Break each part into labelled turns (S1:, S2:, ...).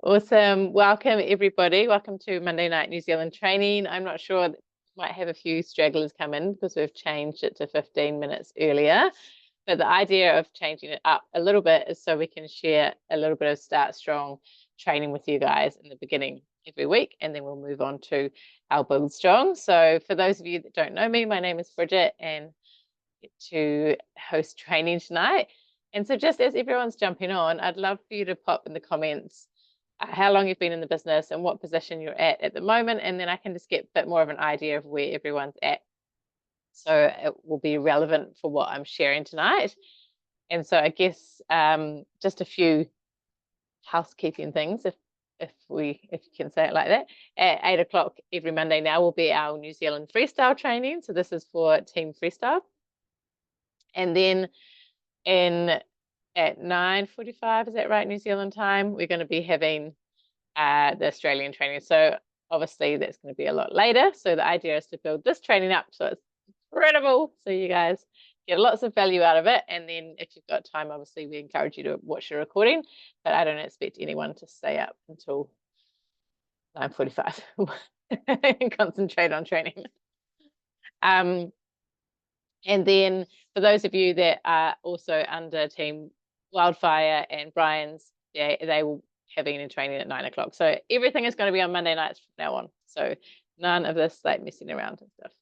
S1: Awesome. Welcome, everybody. Welcome to Monday Night New Zealand Training. I'm not sure, might have a few stragglers come in because we've changed it to 15 minutes earlier. But the idea of changing it up a little bit is so we can share a little bit of Start Strong training with you guys in the beginning every week, and then we'll move on to our Build Strong. So for those of you that don't know me, my name is Bridget and I get to host training tonight. And so just as everyone's jumping on, I'd love for you to pop in the comments how long you've been in the business and what position you're at the moment, and then I can just get a bit more of an idea of where everyone's at. So it will be relevant for what I'm sharing tonight. And so I guess just a few housekeeping things, if you can say it like that. At 8 o'clock every Monday now will be our New Zealand freestyle training. So this is for Team Freestyle. And then at 9:45, is that right, New Zealand time, we're going to be having the Australian training. So obviously that's going to be a lot later. So the idea is to build this training up so it's incredible, so you guys get lots of value out of it. And then if you've got time, obviously we encourage you to watch the recording, but I don't expect anyone to stay up until 9:45 and concentrate on training. And then for those of you that are also under Team Wildfire and Brian's, they will having a training at 9 o'clock. So everything is going to be on Monday nights from now on. So none of this like messing around and stuff.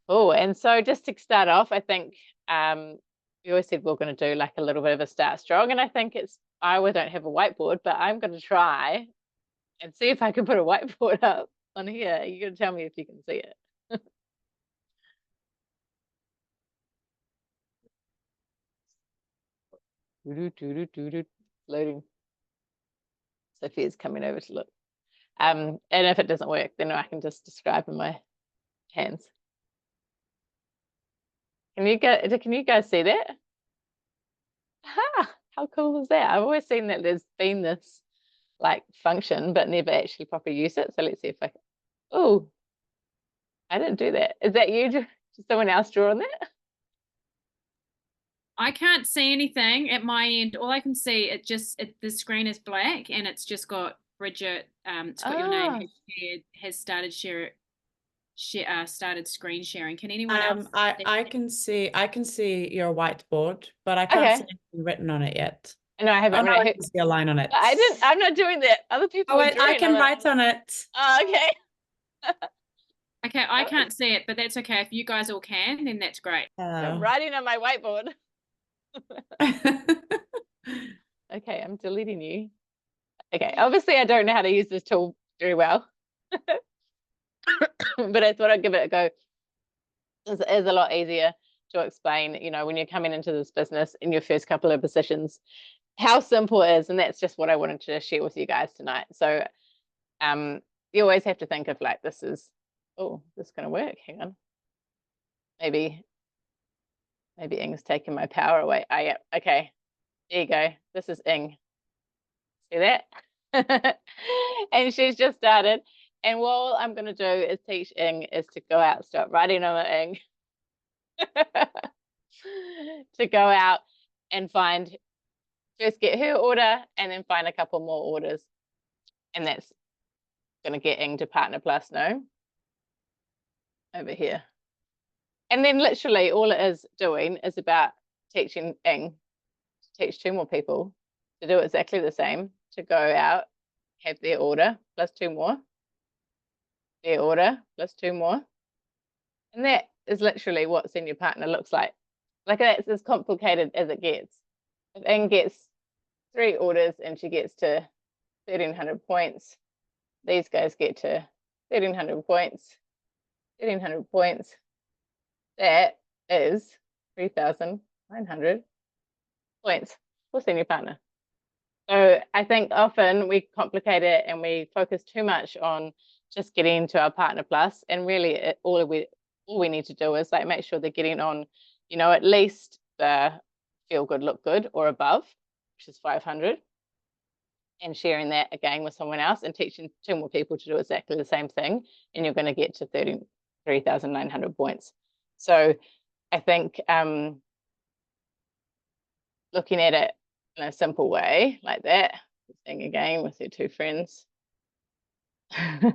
S1: Oh, and so just to start off, I think we always said we're going to do like a little bit of a Start Strong, and I think I don't have a whiteboard, but I'm going to try and see if I can put a whiteboard up on here. You're going to tell me if you can see it. Loading. Sophia's coming over to look. And if it doesn't work, then I can just describe in my hands. Can you guys see that? How cool is that? I've always seen that there's been this like function, but never actually properly use it. So let's see if I can. Oh, I didn't do that. Is that you? Did someone else draw on that?
S2: I can't see anything at my end. All I can see, the screen is black and it's just got Bridget, it's got your name, has started started screen sharing. Can anyone else?
S3: I can see your whiteboard, but I can't see anything written on it yet.
S1: No, I haven't.
S3: I can see a line on it.
S1: I'm not doing that. Other people.
S3: Oh, I can write on it.
S1: Oh, okay.
S2: Okay, I can't see it, but that's okay. If you guys all can, then that's great.
S1: I'm writing on my whiteboard. Okay, I'm deleting you. Okay, obviously I don't know how to use this tool very well, but I thought I'd give it a go. It is a lot easier to explain, when you're coming into this business in your first couple of positions, how simple it is. And that's just what I wanted to share with you guys tonight. So you always have to think of like, this is going to work. Hang on. Maybe Ing's taking my power away. Oh, yeah. Okay. There you go. This is Ing. See that? And she's just started. And what all I'm going to do is teach Ing is to go out, start writing on it, Ing. To go out and first get her order and then find a couple more orders. And that's going to get Ing to Partner Plus now. Over here. And then literally all it is doing is about teaching Ing to teach 2 more people to do exactly the same, to go out, have their order plus 2 more, their order plus 2 more. And that is literally what Senior Partner looks like. Like that's as complicated as it gets. If Ing gets 3 orders and she gets to 1,300 points, these guys get to 1,300 points, 1,300 points. That is 3,900 points for Senior Partner. So I think often we complicate it and we focus too much on just getting to our Partner Plus, and really all we need to do is like make sure they're getting on, at least the Feel Good, Look Good or above, which is 500, and sharing that again with someone else and teaching 2 more people to do exactly the same thing, and you're going to get to 33,900 points. So I think looking at it in a simple way like that, Thing again with her two friends. And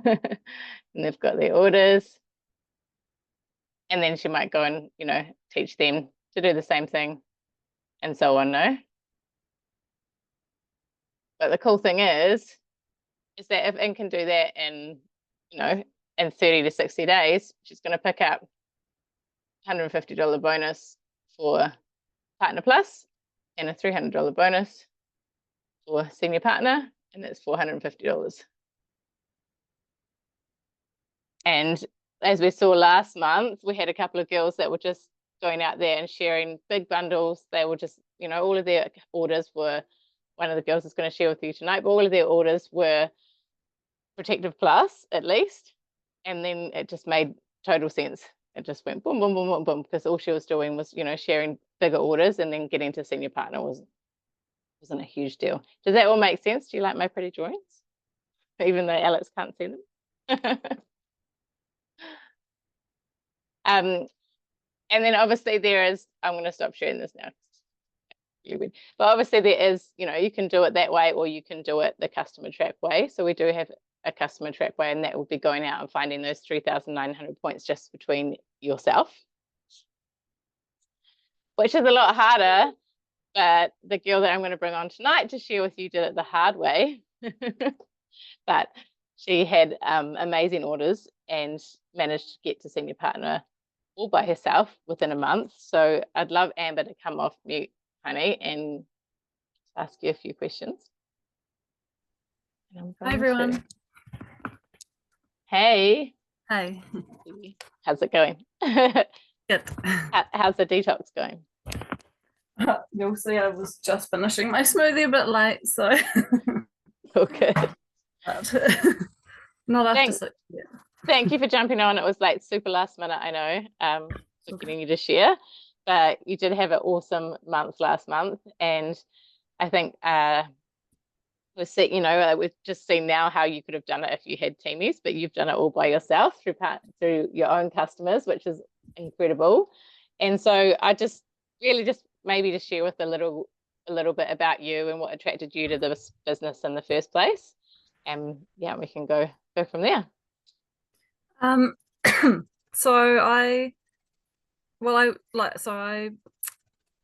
S1: they've got their orders. And then she might go and, you know, teach them to do the same thing and so on, no? But the cool thing is that if Anne can do that in, you know, in 30 to 60 days, she's going to pick up $150 bonus for Partner Plus and a $300 bonus for Senior Partner, and that's $450. And as we saw last month, we had a couple of girls that were just going out there and sharing big bundles. They were just, you know, all of their orders were, one of the girls is going to share with you tonight, but all of their orders were Protective Plus at least. And then it just made total sense. It just went boom, boom, boom, boom, boom, because all she was doing was, you know, sharing bigger orders, and then getting to Senior Partner wasn't a huge deal. Does that all make sense? Do you like my pretty drawings? Even though Alex can't see them. And then obviously there is, I'm going to stop sharing this now. But obviously there is, you know, you can do it that way, or you can do it the customer track way. So we do have a customer track way, and that will be going out and finding those 3,900 points just between yourself, which is a lot harder. But the girl that I'm going to bring on tonight to share with you did it the hard way. But she had amazing orders and managed to get to Senior Partner all by herself within a month. So I'd love Amber to come off mute, honey, and ask you a few questions.
S4: Hi, everyone.
S1: Hey.
S4: Hi.
S1: How's it going?
S4: Good.
S1: How's the detox going?
S4: You'll see I was just finishing my smoothie a bit late, so.
S1: Oh, good.
S4: Not after 6 yet.
S1: Thank you for jumping on. It was like super last minute, I know, for getting you to share, but you did have an awesome month last month. And I think we've just seen now how you could have done it if you had teamies, but you've done it all by yourself through your own customers, which is incredible. And so I just really just maybe to share with a little bit about you and what attracted you to this business in the first place. And yeah, we can go from there.
S4: So I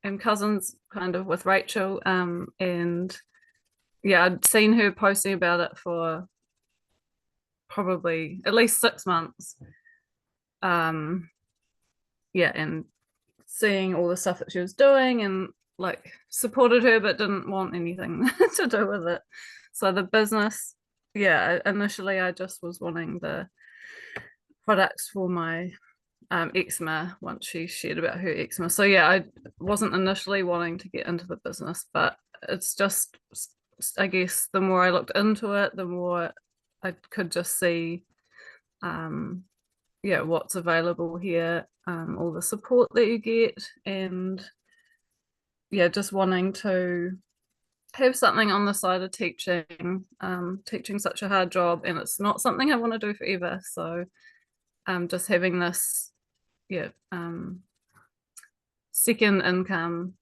S4: am cousins kind of with Rachel, and yeah, I'd seen her posting about it for probably at least 6 months. Yeah, and seeing all the stuff that she was doing, and like supported her but didn't want anything to do with it. So the business, yeah, initially I just was wanting the products for my eczema once she shared about her eczema. So yeah, I wasn't initially wanting to get into the business, but it's just, I guess the more I looked into it, the more I could just see yeah, what's available here, all the support that you get, and yeah, just wanting to have something on the side of teaching, teaching such a hard job, and it's not something I want to do forever. So just having this, yeah, second income,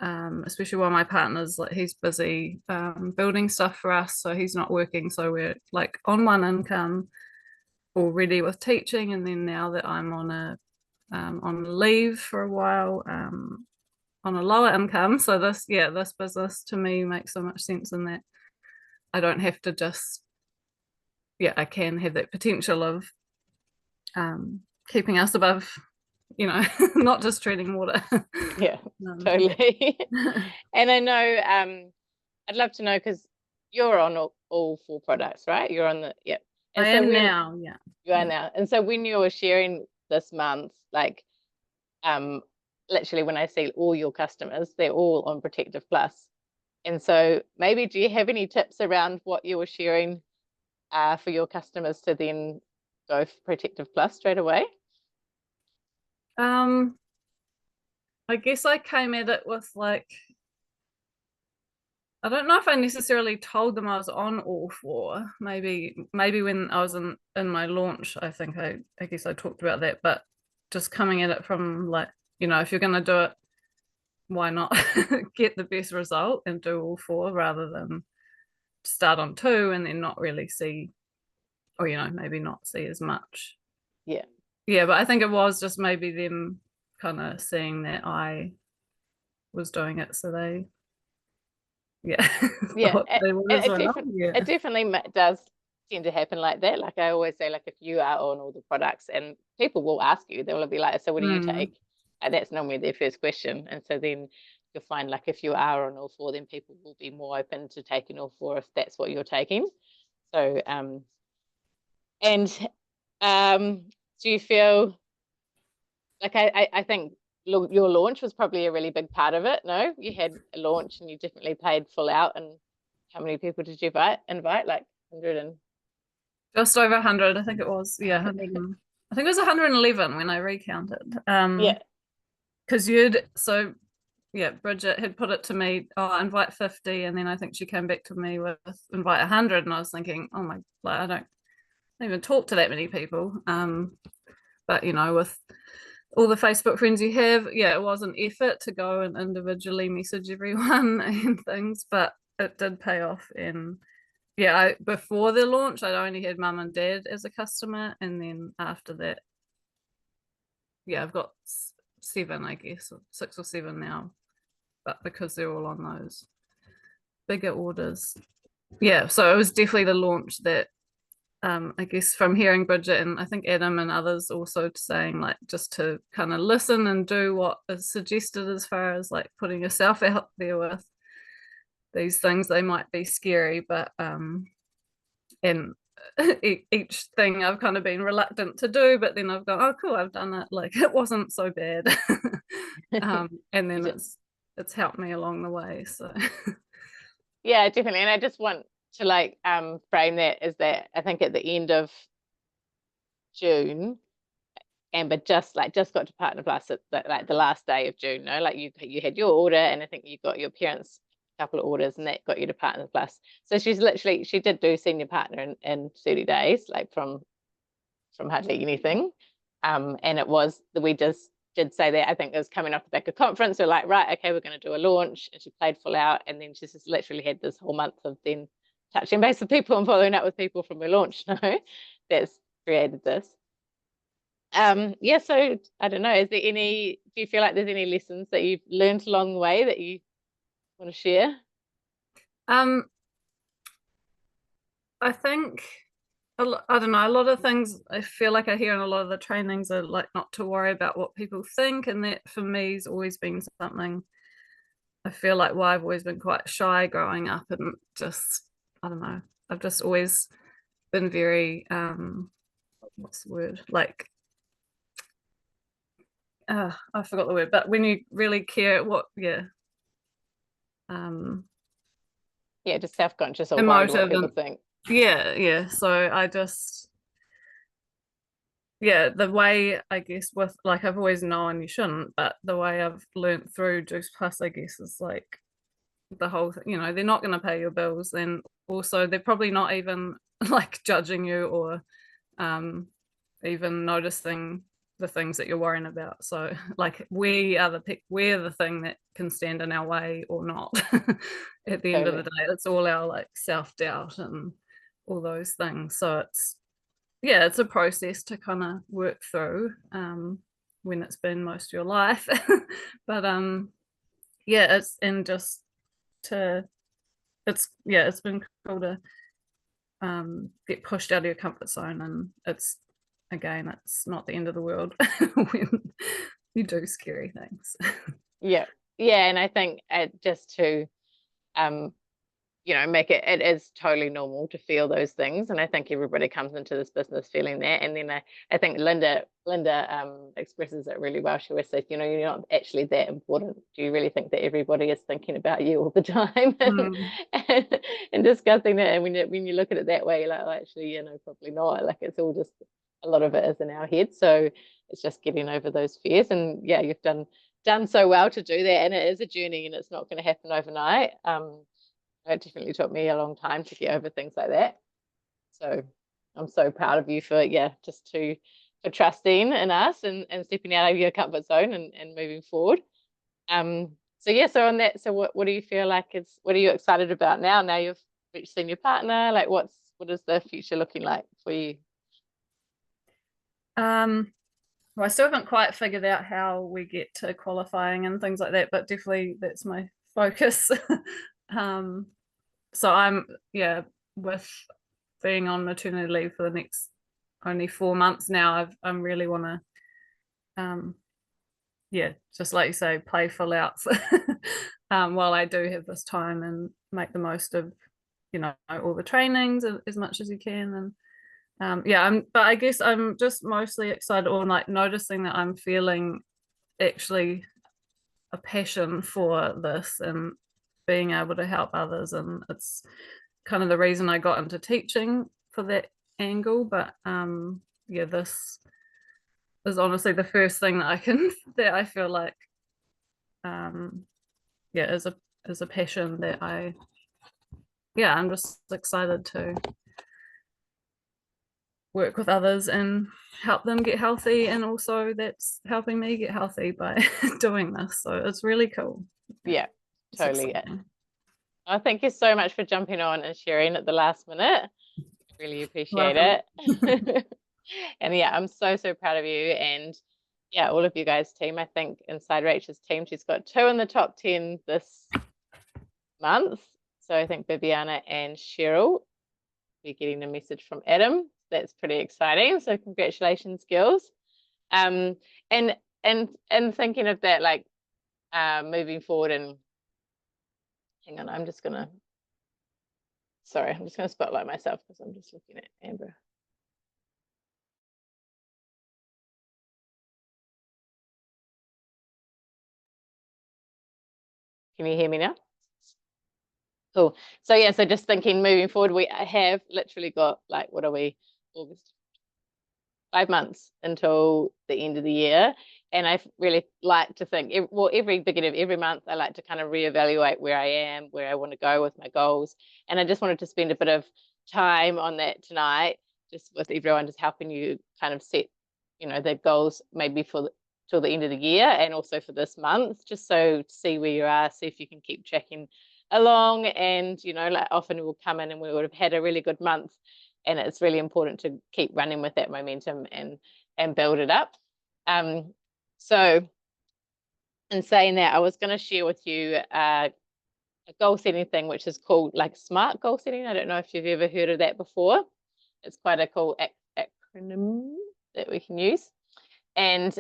S4: especially while my partner's like, he's busy building stuff for us, so he's not working, so we're like on one income already with teaching, and then now that I'm on leave for a while, on a lower income. So this business to me makes so much sense in that I don't have to just, yeah, I can have that potential of keeping us above, you know, not just treating water.
S1: Yeah, totally. And I know, I'd love to know, because you're on all 4 products, right? You're on the, yeah. And
S4: I am now, yeah.
S1: You are now. And so when you were sharing this month, like, literally when I see all your customers, they're all on Protective Plus. And so maybe do you have any tips around what you were sharing for your customers to then go for Protective Plus straight away?
S4: I guess I came at it with like, I don't know if I necessarily told them I was on all 4. Maybe when I was in my launch, I think I guess I talked about that, but just coming at it from like, you know, if you're going to do it, why not get the best result and do all 4 rather than start on 2 and then not really see, or maybe not see as much.
S1: Yeah.
S4: Yeah, but I think it was just maybe them kind of seeing that I was doing it, so they thought they were as well.
S1: It definitely does tend to happen like that. Like I always say, like if you are on all the products and people will ask you, they will be like, so what do you take? That's normally their first question. And so then you'll find like if you are on all 4, then people will be more open to taking all 4 if that's what you're taking. So do you feel like I think your launch was probably a really big part of it? No, you had a launch and you definitely paid full out. And how many people did you invite? Like 100 and
S4: just over 100, I think it was. Yeah, 100 I think it was 111 when I recounted.
S1: Yeah,
S4: because Bridget had put it to me, oh, invite 50, and then I think she came back to me with invite 100, and I was thinking, oh my, like I don't even talk to that many people. But with all the Facebook friends you have, it was an effort to go and individually message everyone and things, but it did pay off. And before the launch, I'd only had mum and dad as a customer, and then after that, I've got 7, I guess, or 6 or 7 now, but because they're all on those bigger orders. So it was definitely the launch that I guess from hearing Bridget and I think Adam and others also saying like just to kind of listen and do what is suggested as far as like putting yourself out there with these things. They might be scary, but and each thing I've kind of been reluctant to do, but then I've gone, oh cool, I've done it, like it wasn't so bad. And then it's helped me along the way. So
S1: yeah, definitely. And I just want to like frame that as that I think at the end of June, Amber just got to Partner Plus at like the last day of June. No, like you had your order, and I think you got your parents a couple of orders, and that got you to Partner Plus. So she did do senior partner in 30 days, like from hardly anything. And it was we just did say that I think it was coming off the back of conference. We're like, right, okay, we're going to do a launch, and she played full out, and then she's just literally had this whole month of then touching base with people and following up with people from her launch. No, that's created this. So I don't know, do you feel like there's any lessons that you've learned along the way that you want to share?
S4: I think I don't know, a lot of things I feel like I hear in a lot of the trainings are like not to worry about what people think, and that for me has always been something I feel like why I've always been quite shy growing up, and just I don't know, I've just always been very what's the word, like I forgot the word, but when you really care
S1: just self-conscious or worried what people think.
S4: So I just the way I guess with like I've always known you shouldn't, but the way I've learned through Juice Plus, I guess, is like the whole thing, they're not going to pay your bills, then also they're probably not even like judging you or even noticing the things that you're worrying about. So like we're the thing that can stand in our way or not. At the end of the day, it's all our like self-doubt and all those things. So it's a process to kind of work through when it's been most of your life. But it's been cool to get pushed out of your comfort zone, and it's not the end of the world when you do scary things.
S1: And I think just to make it is totally normal to feel those things, and I think everybody comes into this business feeling that. And then I think Linda expresses it really well. She always says, you're not actually that important. Do you really think that everybody is thinking about you all the time? and discussing that, and when you look at it that way, you're like, oh, actually, probably not. Like it's all just, a lot of it is in our head. So it's just getting over those fears. And you've done so well to do that, and it is a journey, and it's not going to happen overnight. It definitely took me a long time to get over things like that. So I'm so proud of you for trusting in us and stepping out of your comfort zone and moving forward. So on that, so what do you feel like what are you excited about now? Now you've reach senior partner? Like what is the future looking like for you?
S4: Well, I still haven't quite figured out how we get to qualifying and things like that, but definitely that's my focus. So I'm, with being on maternity leave for the next only 4 months now, I'm really want to, just like you say, play full out while I do have this time and make the most of, all the trainings as much as you can. And but I guess I'm just mostly excited, or like noticing that I'm feeling actually a passion for this and being able to help others, and it's kind of the reason I got into teaching for that angle. But this is honestly the first thing that I feel like is a passion that I'm just excited to work with others and help them get healthy, and also that's helping me get healthy by doing this, so it's really cool.
S1: Yeah, totally. Oh, thank you so much for jumping on and sharing at the last minute. Really appreciate it. And yeah, I'm so proud of you, and yeah, all of you guys team. I think inside Rachel's team, she's got 2 in the top 10 this month. So I think Viviana and Cheryl be getting a message from Adam. That's pretty exciting. So congratulations, girls. And thinking of that, like moving forward, and hang on, I'm just gonna spotlight myself because I'm just looking at Amber. Can you hear me now? Cool. So yeah, so just thinking moving forward, we have literally got, like, what are we, August, 5 months until the end of the year. And I really like to think, every beginning of every month, I like to kind of reevaluate where I am, where I want to go with my goals. And I just wanted to spend a bit of time on that tonight, just with everyone, just helping you kind of set, the goals maybe till the end of the year, and also for this month, just so to see where you are, see if you can keep tracking along. And like often we'll come in and we would have had a really good month, and it's really important to keep running with that momentum and build it up. So in saying that, I was going to share with you a goal setting thing, which is called like SMART goal setting. I don't know if you've ever heard of that before. It's quite a cool acronym that we can use. And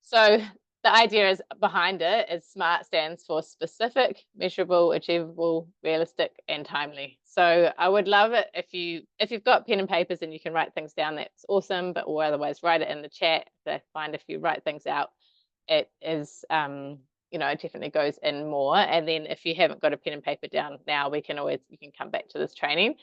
S1: so the idea is behind it is SMART stands for specific, measurable, achievable, realistic, and timely. So I would love it if you've got pen and papers and you can write things down, that's awesome. But or otherwise write it in the chat. I find if you write things out, it is it definitely goes in more. And then if you haven't got a pen and paper down now, you can come back to this training.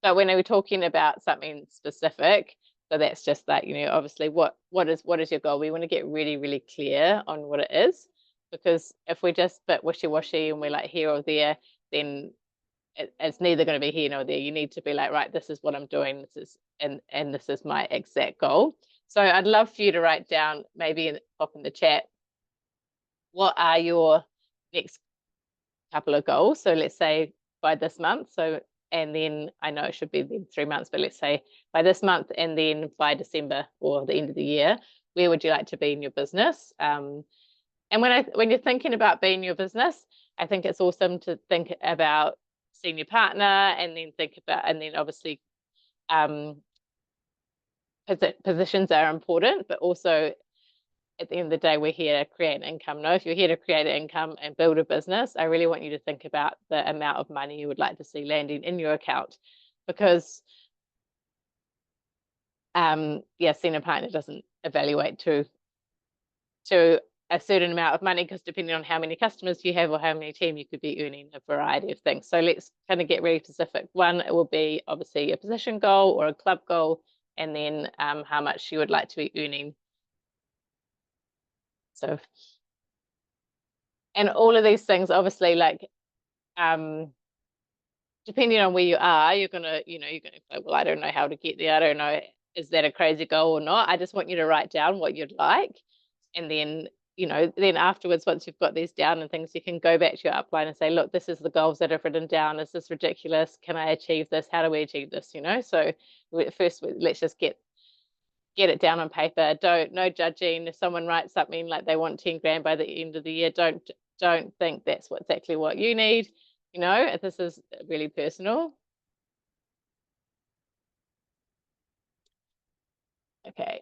S1: But when we're talking about something specific, so that's just like, obviously what is your goal? We want to get really, really clear on what it is, because if we just bit wishy-washy and we're like here or there, then it's neither going to be here nor there. You need to be like, right, this is what I'm doing. This is my exact goal. So I'd love for you to write down, maybe pop in the chat, what are your next couple of goals? So let's say by this month. So, and then I know it should be then 3 months, but let's say by this month, and then by December or the end of the year, where would you like to be in your business? And when you're thinking about being your business, I think it's awesome to think about senior partner, and then obviously positions are important, but also at the end of the day, we're here to create an income. No, if you're here to create an income and build a business, I really want you to think about the amount of money you would like to see landing in your account, because senior partner doesn't evaluate to a certain amount of money, because depending on how many customers you have or how many team, you could be earning a variety of things. So let's kind of get really specific. One, it will be obviously a position goal or a club goal, and then how much you would like to be earning. So, and all of these things, obviously, like depending on where you are, you're gonna say, well, I don't know how to get there. I don't know, is that a crazy goal or not? I just want you to write down what you'd like, and then you know, then afterwards, once you've got these down and things, you can go back to your upline and say, look, this is the goals that I've written down. Is this ridiculous? Can I achieve this? How do we achieve this? You know, so first, let's just get it down on paper. No judging. If someone writes something like they want 10 grand by the end of the year, don't think that's exactly what you need. You know, this is really personal. Okay.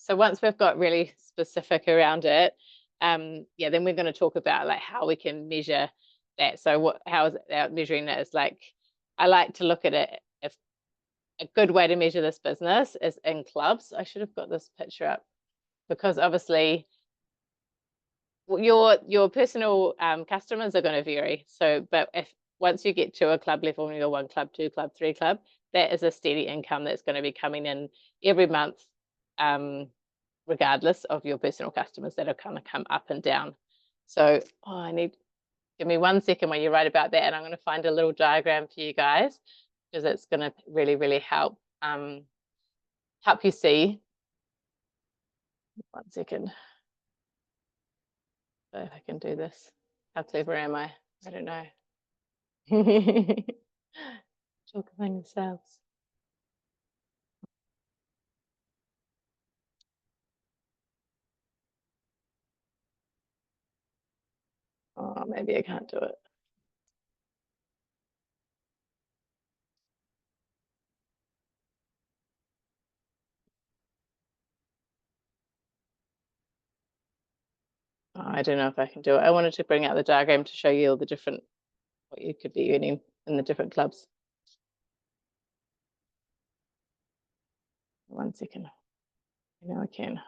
S1: So once we've got really specific around it, yeah, then we're going to talk about like how we can measure that. So how is it measuring that? Is like, I like to look at it. If a good way to measure this business is in clubs. I should have got this picture up, because obviously your personal customers are going to vary. So, but if once you get to a club level and you're 1 club, 2 club, 3 club, that is a steady income that's going to be coming in every month, regardless of your personal customers that are going to come up and down. So, give me 1 second while you write about that, and I'm going to find a little diagram for you guys, because it's going to really, really help you see. 1 second. So if I can do this, how clever am I? I don't know. Talk among yourselves. Oh, maybe I can't do it. Oh, I don't know if I can do it. I wanted to bring out the diagram to show you all the different, what you could be earning in the different clubs. 1 second. Now I can.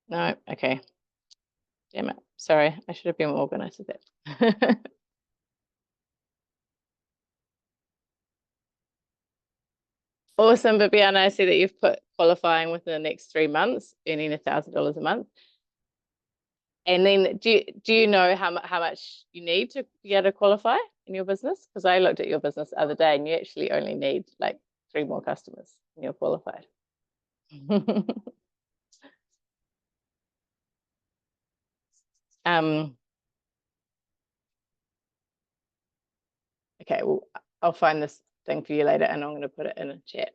S1: No, okay. Damn it. Sorry, I should have been more organized with that. Awesome, Bibiana, I see that you've put qualifying within the next 3 months, earning $1,000 a month. And then do you know how much you need to be able to qualify in your business? Because I looked at your business the other day and you actually only need like 3 more customers and you're qualified. Okay, well, I'll find this thing for you later and I'm going to put it in a chat.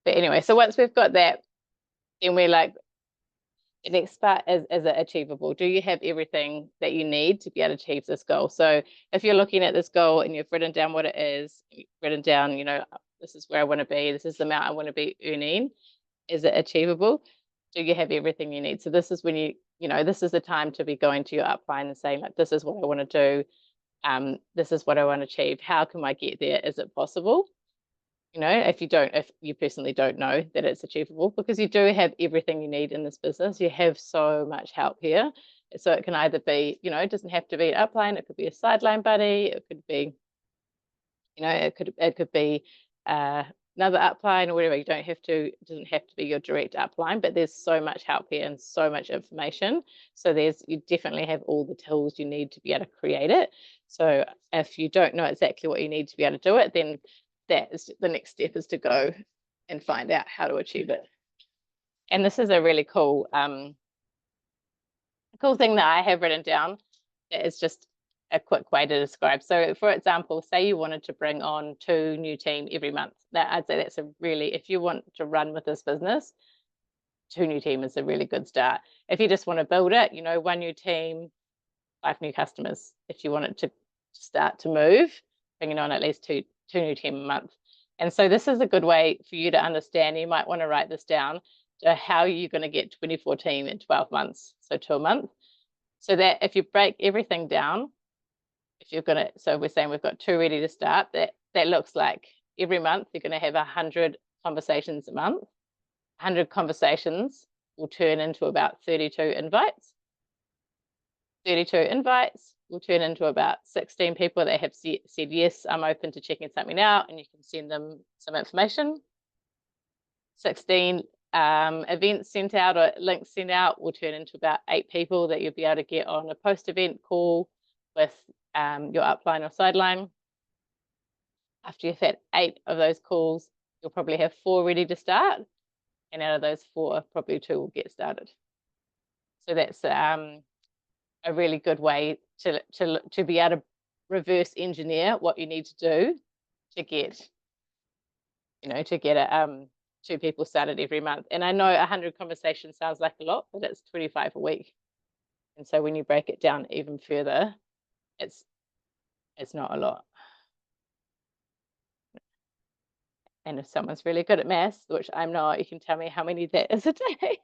S1: But anyway, so once we've got that, then we're like, the next part is it achievable? Do you have everything that you need to be able to achieve this goal? So if you're looking at this goal and you've written down what it is, you've written down, you know, this is where I want to be, this is the amount I want to be earning, is it achievable? Do you have everything you need? So this is when you know, this is the time to be going to your upline and saying like, this is what I want to do. This is what I want to achieve. How can I get there? Is it possible? You know, if you personally don't know that it's achievable, because you do have everything you need in this business. You have so much help here. So it can either be, you know, it doesn't have to be an upline. It could be a sideline buddy. It could be, you know, it could be another upline or whatever. It doesn't have to be your direct upline, but there's so much help here and so much information. So you definitely have all the tools you need to be able to create it. So if you don't know exactly what you need to be able to do it, then that is the next step, is to go and find out how to achieve it. And this is a really cool thing that I have written down. It's just a quick way to describe. So for example, say you wanted to bring on 2 new team every month. I'd say that's if you want to run with this business, 2 new team is a really good start. If you just want to build it, you know, 1 new team, 5 new customers. If you want it to start to move, bringing on at least two new team a month. And so this is a good way for you to understand. You might want to write this down to how you're going to get 24 team in 12 months, so 2 a month. So that if you break everything down, so we're saying we've got 2 ready to start, that looks like every month you're going to have 100 conversations a month. 100 conversations will turn into about 32 invites. 32 invites will turn into about 16 people that have said, yes, I'm open to checking something out, and you can send them some information. 16 events sent out or links sent out will turn into about 8 people that you'll be able to get on a post-event call with your upline or sideline. After you've had 8 of those calls, you'll probably have 4 ready to start, and out of those 4, probably 2 will get started. So that's a really good way to be able to reverse engineer what you need to do to get, to get 2 people started every month. And I know 100 conversations sounds like a lot, but it's 25 a week. And so when you break it down even further, it's not a lot. And if someone's really good at maths, which I'm not, you can tell me how many that is a day.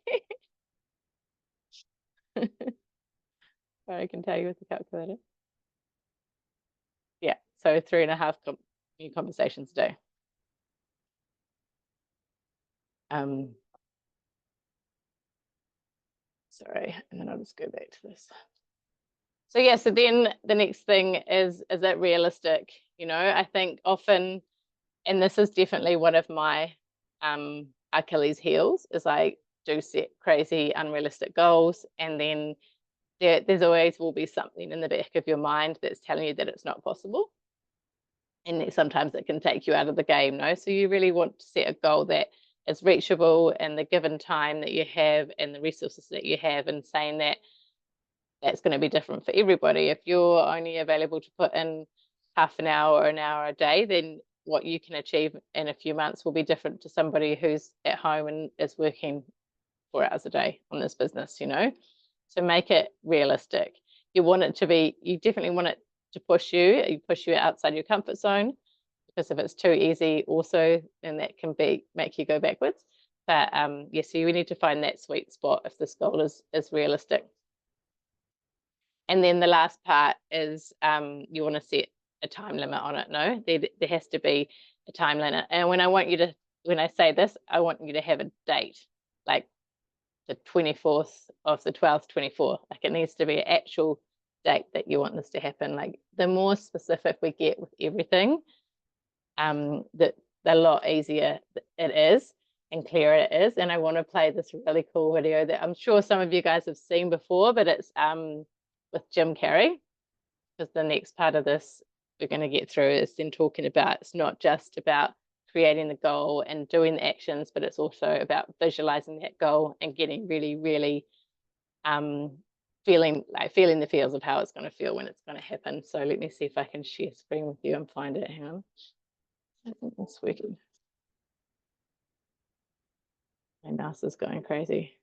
S1: I can tell you with the calculator. Yeah, so 3.5 new conversations a day. Sorry, and then I'll just go back to this. So yeah, so then the next thing is it realistic? I think often, and this is definitely one of my Achilles heels, is I do set crazy unrealistic goals, and then there's always will be something in the back of your mind that's telling you that it's not possible. And sometimes it can take you out of the game, no? So you really want to set a goal that is reachable in the given time that you have and the resources that you have, and saying that that's going to be different for everybody. If you're only available to put in half an hour or an hour a day, then what you can achieve in a few months will be different to somebody who's at home and is working 4 hours a day on this business, So make it realistic. You want it to be, you definitely want it to push you outside your comfort zone, because if it's too easy also, then that can make you go backwards. But yeah, so you need to find that sweet spot if this goal is realistic. And then the last part is you want to set a time limit on it. No, there has to be a time limit. And when I say this, I want you to have a date, like the 24th of the 12th, 24. Like it needs to be an actual date that you want this to happen. Like the more specific we get with everything, the lot easier it is and clearer it is. And I want to play this really cool video that I'm sure some of you guys have seen before, but it's with Jim Carrey, because the next part of this we're going to get through is then talking about, it's not just about creating the goal and doing the actions, but it's also about visualizing that goal and getting really, really feeling the feels of how it's going to feel when it's going to happen. So let me see if I can share screen with you and find it. Hang on. I think it's working. My mouse is going crazy.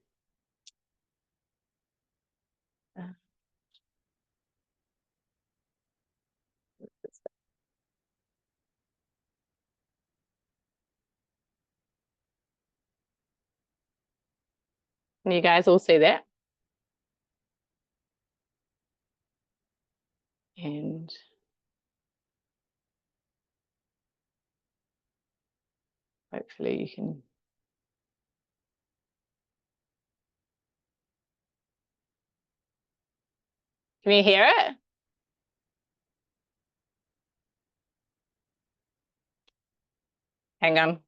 S1: Can you guys all see that? And hopefully you can. Can you hear it? Hang on.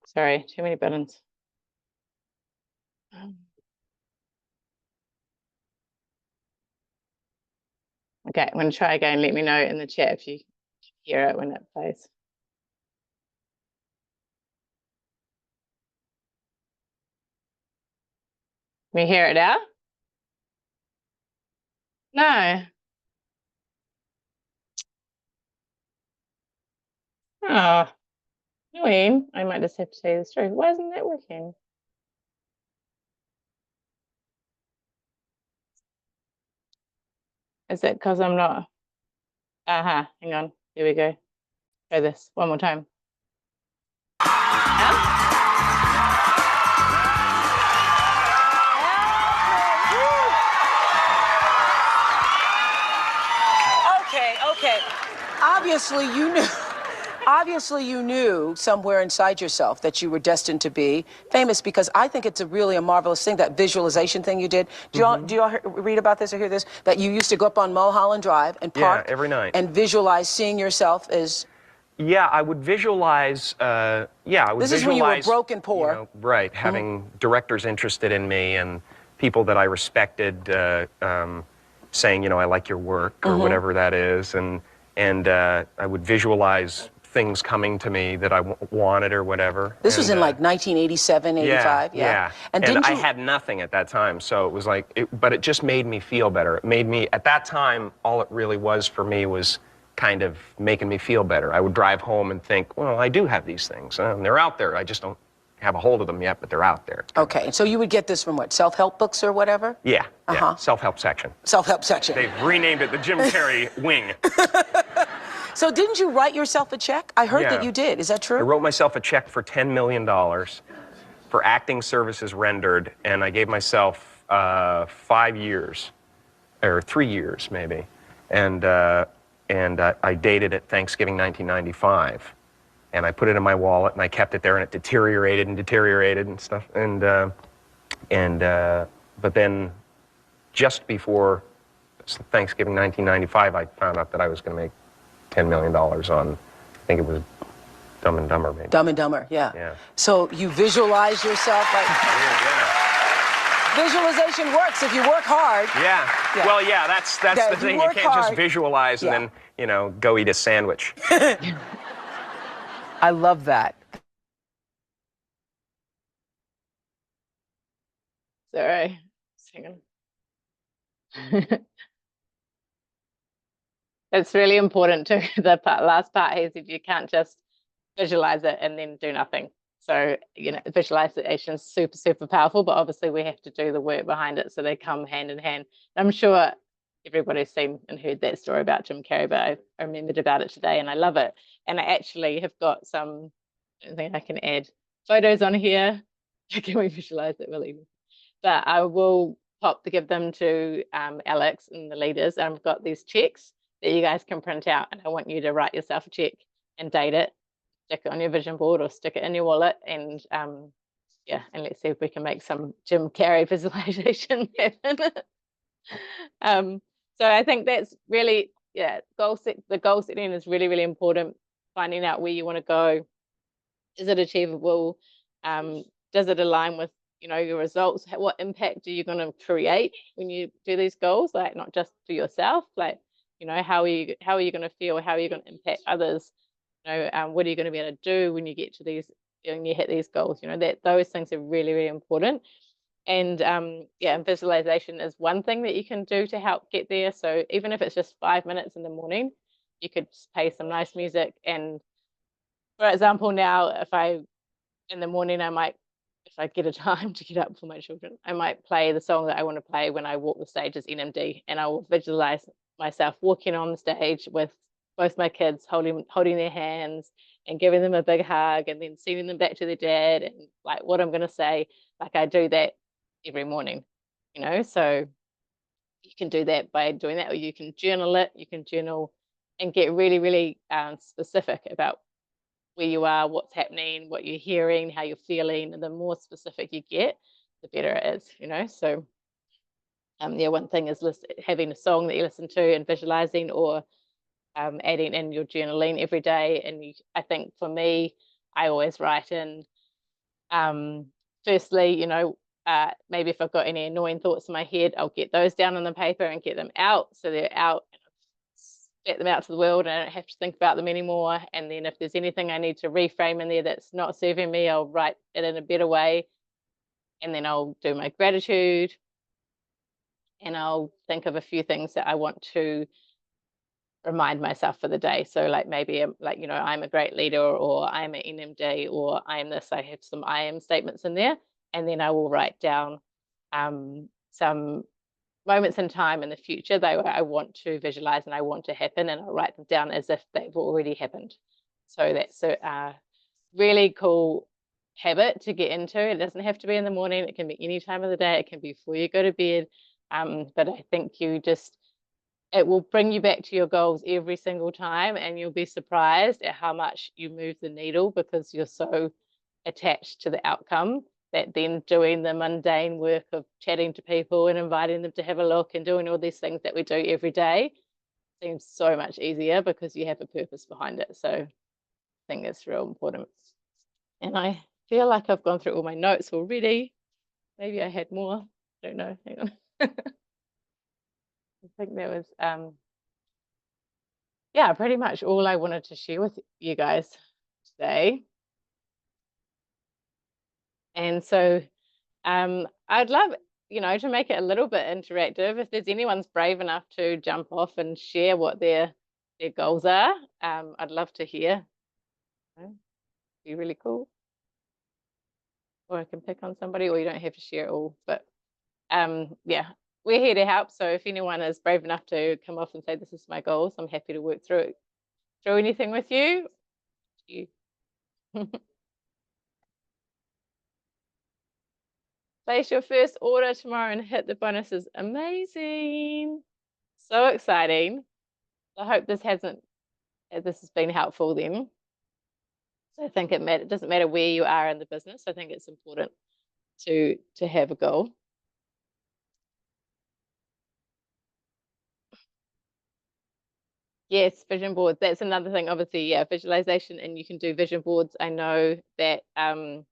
S1: Sorry, too many buttons. Okay, I'm going to try again. Let me know in the chat if you hear it when it plays. Can you hear it now? No. Oh, annoying. I might just have to tell you the story. Why isn't that working? Is it because I'm not? Hang on. Here we go. Try this one more time.
S5: obviously you knew. Obviously, you knew somewhere inside yourself that you were destined to be famous, because I think it's really a marvelous thing, that visualization thing you did. Do y'all read about this or hear this? That you used to go up on Mulholland Drive and park
S6: every night
S5: and visualize seeing yourself as...
S6: Yeah, I would visualize, I would
S5: This is when you were broke and poor.
S6: You know, right, having directors interested in me and people that I respected saying, you know, I like your work or whatever that is. And I would visualize things coming to me that I wanted or whatever.
S5: This was in like 1987, 85?
S6: Yeah.
S5: And
S6: I had nothing at that time, so it was like, but it just made me feel better. It made me, at that time, all it really was for me was kind of making me feel better. I would drive home and think, well, I do have these things, and they're out there. I just don't have a hold of them yet, but they're out there.
S5: Okay, and so you would get this from what, self-help books or whatever?
S6: Yeah, self-help section.
S5: Self-help section.
S6: They've renamed it the Jim Carrey wing.
S5: So didn't you write yourself a check? I heard that you did. Is that true?
S6: I wrote myself a check for $10 million for acting services rendered, and I gave myself 5 years, or 3 years maybe, and I dated it Thanksgiving 1995, and I put it in my wallet, and I kept it there, and it deteriorated and stuff, but then just before Thanksgiving 1995, I found out that I was going to make $10 million on, I think it was Dumb and Dumber, maybe.
S5: Dumb and Dumber, yeah. So you visualize yourself like... Visualization works if you work hard.
S6: Yeah. Well, yeah, that's the thing. You can't just visualize and then, you know, go eat a sandwich.
S7: I love that.
S1: Sorry. Hang on. It's really important too. The last part is if you can't just visualize it and then do nothing. So, you know, visualization is super, super powerful, but obviously we have to do the work behind it, so they come hand in hand. I'm sure everybody's seen and heard that story about Jim Carrey, but I remembered about it today and I love it. And I actually have got some, I think I can add photos on here. Can we visualize it really? But I will give them to Alex and the leaders. I've got these checks that you guys can print out, and I want you to write yourself a check and date it, stick it on your vision board or stick it in your wallet, and and let's see if we can make some Jim Carrey visualization happen. So I think that's really, the goal setting is really, really important. Finding out where you want to go. Is it achievable? Does it align with, you know, your results? What impact are you going to create when you do these goals? Like, not just for yourself, like, you know, how are you going to feel? How are you going to impact others? You know, what are you going to be able to do when you get to these, when you hit these goals? You know, that those things are really, really important. And and visualization is one thing that you can do to help get there. So even if it's just 5 minutes in the morning, you could play some nice music. And for example, now in the morning, I might, if I get a time to get up for my children, I might play the song that I want to play when I walk the stage as NMD, and I will visualize myself walking on the stage with both my kids, holding their hands and giving them a big hug, and then sending them back to their dad, and like what I'm going to say. Like, I do that every morning, you know. So you can do that by doing that, or you can journal it. You can journal and get really, really specific about where you are, what's happening, what you're hearing, how you're feeling. And the more specific you get, the better it is, you know. So one thing is having a song that you listen to and visualizing, or adding in your journaling every day. And I think for me, I always write in, firstly, you know, maybe if I've got any annoying thoughts in my head, I'll get those down on the paper and get them out, so they're out, get them out to the world, and I don't have to think about them anymore. And then if there's anything I need to reframe in there that's not serving me, I'll write it in a better way. And then I'll do my gratitude, and I'll think of a few things that I want to remind myself for the day. So like, maybe like, you know, I'm a great leader, or I'm an NMD, or I am this. I have some I am statements in there. And then I will write down some moments in time in the future that I want to visualize and I want to happen, and I'll write them down as if they've already happened. So that's a really cool habit to get into. It doesn't have to be in the morning. It can be any time of the day. It can be before you go to bed. But I think you just it will bring you back to your goals every single time, and you'll be surprised at how much you move the needle because you're so attached to the outcome that then doing the mundane work of chatting to people and inviting them to have a look and doing all these things that we do every day seems so much easier because you have a purpose behind it. So I think it's real important. And I feel like I've gone through all my notes already. Maybe I had more. I don't know. Hang on. I think there was yeah, pretty much all I wanted to share with you guys today. And so I'd love, to make it a little bit interactive. If there's anyone's brave enough to jump off and share what their goals are, I'd love to hear. Be really cool. Or I can pick on somebody, or you don't have to share it all. But yeah, we're here to help. So if anyone is brave enough to come off and say, this is my goals, I'm happy to work through anything with you. Place your first order tomorrow and hit the bonuses. Amazing. So exciting. I hope this has been helpful then. So I think it doesn't matter where you are in the business. I think it's important to have a goal. Yes, vision boards. That's another thing, obviously, yeah, visualization, and you can do vision boards. I know that Oprah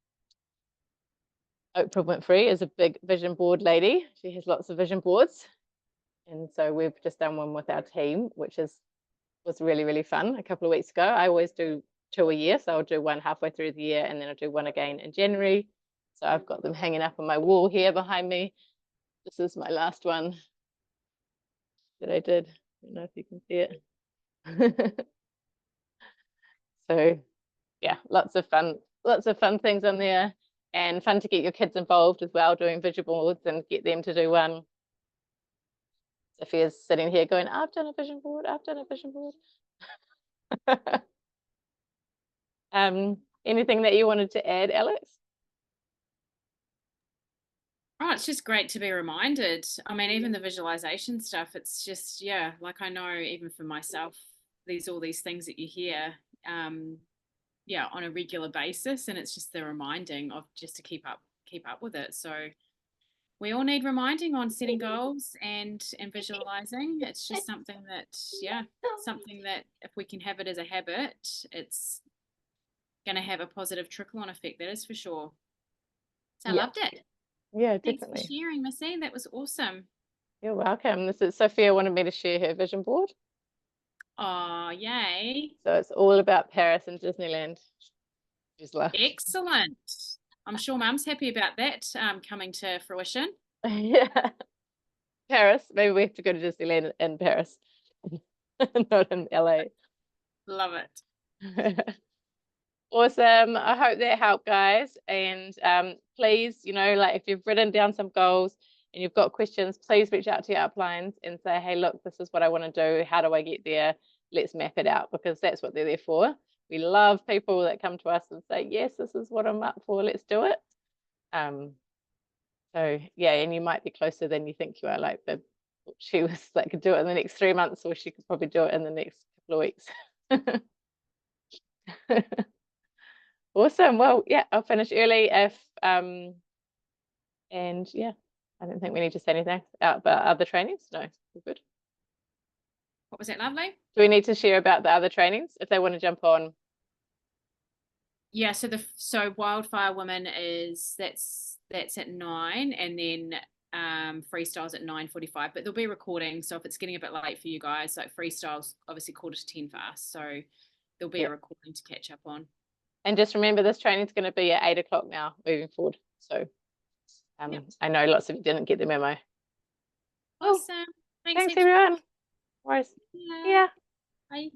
S1: Winfrey is a big vision board lady. She has lots of vision boards. And so we've just done one with our team, which was really, really fun a couple of weeks ago. I always do 2 a year, so I'll do one halfway through the year, and then I'll do one again in January. So I've got them hanging up on my wall here behind me. This is my last one that I did. I don't know if you can see it. So yeah, lots of fun things on there, and fun to get your kids involved as well, doing vision boards and get them to do one. Sophia's sitting here going, I've done a vision board, I've done a vision board. Anything that you wanted to add, Alex?
S2: Oh, it's just great to be reminded. I mean, even the visualization stuff, it's just, yeah, like I know even for myself, all these things that you hear, yeah, on a regular basis, and it's just the reminding of just to keep up with it. So we all need reminding on setting goals and visualizing. It's just something that, yeah, something that if we can have it as a habit, it's going to have a positive trickle-on effect. That is for sure. So I loved it.
S1: Yeah,
S2: Thanks
S1: definitely.
S2: for sharing, Missy. That was awesome.
S1: You're welcome. This is Sophia wanted me to share her vision board.
S2: Oh, yay.
S1: So it's all about Paris and Disneyland. She's laughed.
S2: Excellent. I'm sure Mum's happy about that coming to fruition.
S1: Yeah. Paris. Maybe we have to go to Disneyland in Paris, not in LA.
S2: Love it.
S1: Awesome. I hope that helped, guys. And please, like if you've written down some goals and you've got questions, please reach out to your uplines and say, hey, look, this is what I want to do. How do I get there? Let's map it out, because that's what they're there for. We love people that come to us and say, yes, this is what I'm up for. Let's do it. So yeah, and you might be closer than you think you are. Like she was like, could do it in the next 3 months, or she could probably do it in the next couple of weeks. Awesome. Well, yeah, I'll finish early and yeah, I don't think we need to say anything about other trainings. No, we're good.
S2: What was that, lovely?
S1: Do we need to share about the other trainings if they want to jump on?
S2: Yeah, so Wildfire Women that's at 9, and then freestyle's at 9:45, but there'll be recording. So if it's getting a bit late for you guys, like freestyle's obviously 9:45 for us, so there'll be a recording to catch up on. And just remember, this training is going to be at 8 o'clock now moving forward. So I know lots of you didn't get the memo. Awesome. Thanks everyone. No worries. Yeah. Bye.